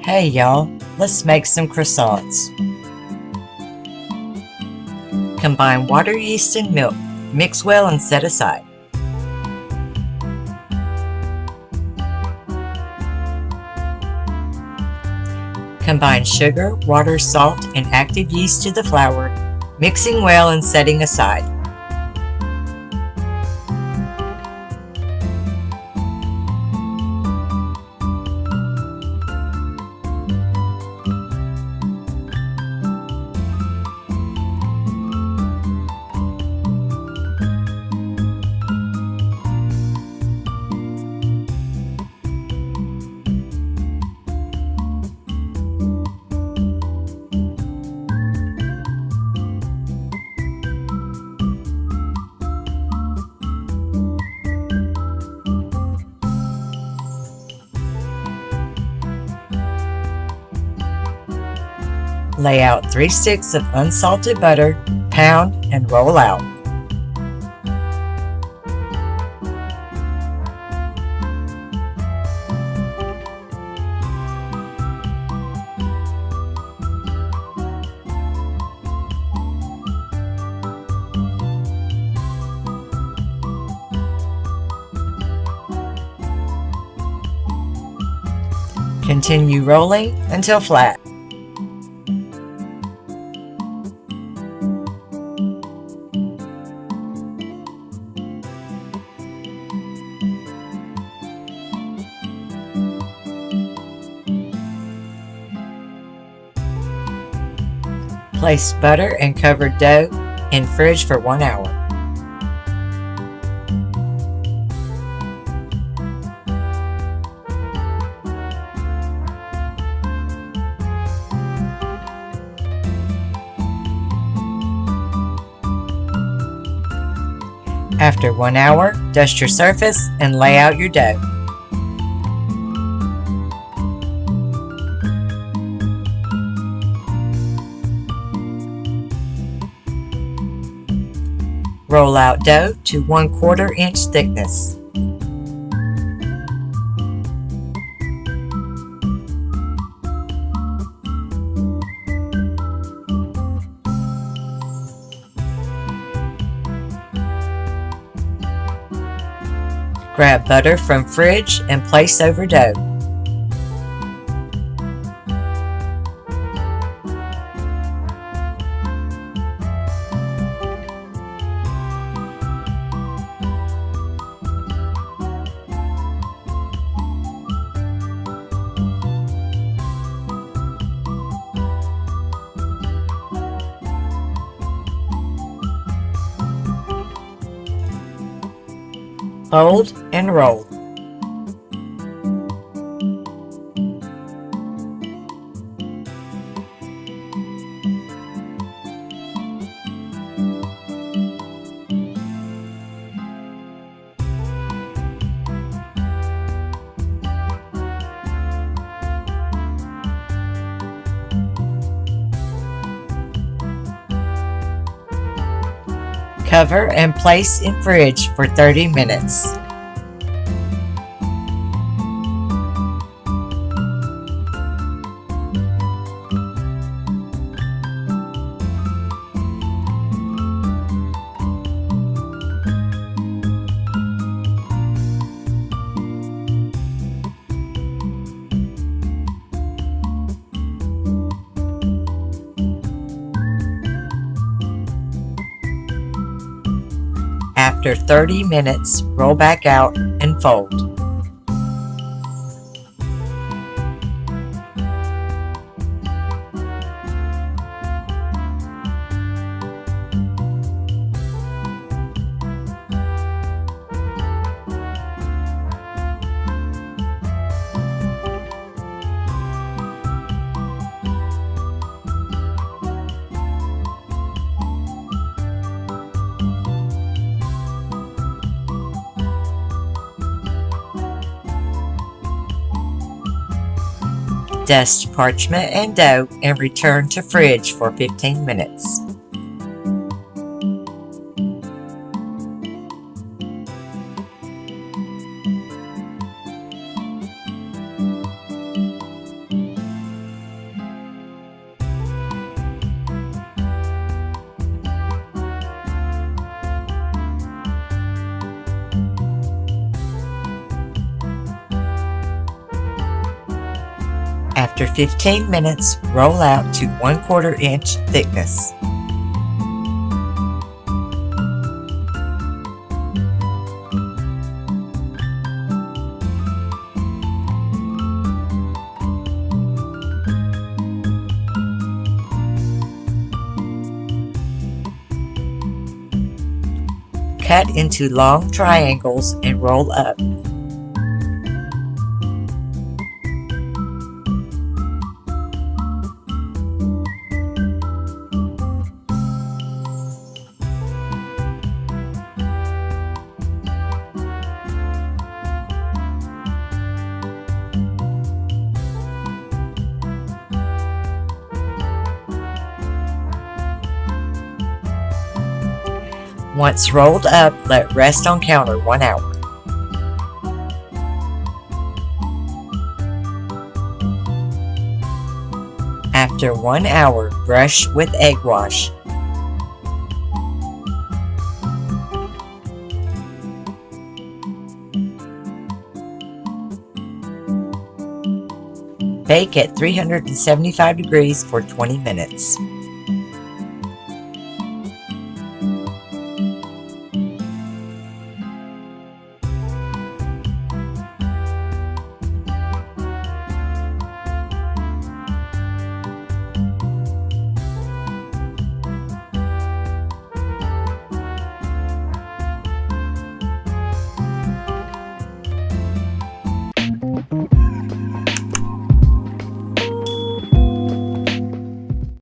Hey y'all, let's make some croissants. Combine water, yeast, and milk. Mix well and set aside. Combine sugar, water, salt, and active yeast to the flour, mixing well and setting aside. Lay out 3 sticks of unsalted butter, pound, and roll out. Continue rolling until flat. Place butter and covered dough in fridge for 1 hour. After 1 hour, dust your surface and lay out your dough. Roll out dough to 1/4 inch thickness. Grab butter from fridge and place over dough. Fold and roll. Cover and place in fridge for 30 minutes. After 30 minutes, roll back out and fold. Dust parchment and dough and return to fridge for 15 minutes. After 15 minutes, roll out to 1/4 inch thickness. Cut into long triangles and roll up. Once rolled up, let rest on counter 1 hour. After 1 hour, brush with egg wash. Bake at 375 degrees for 20 minutes.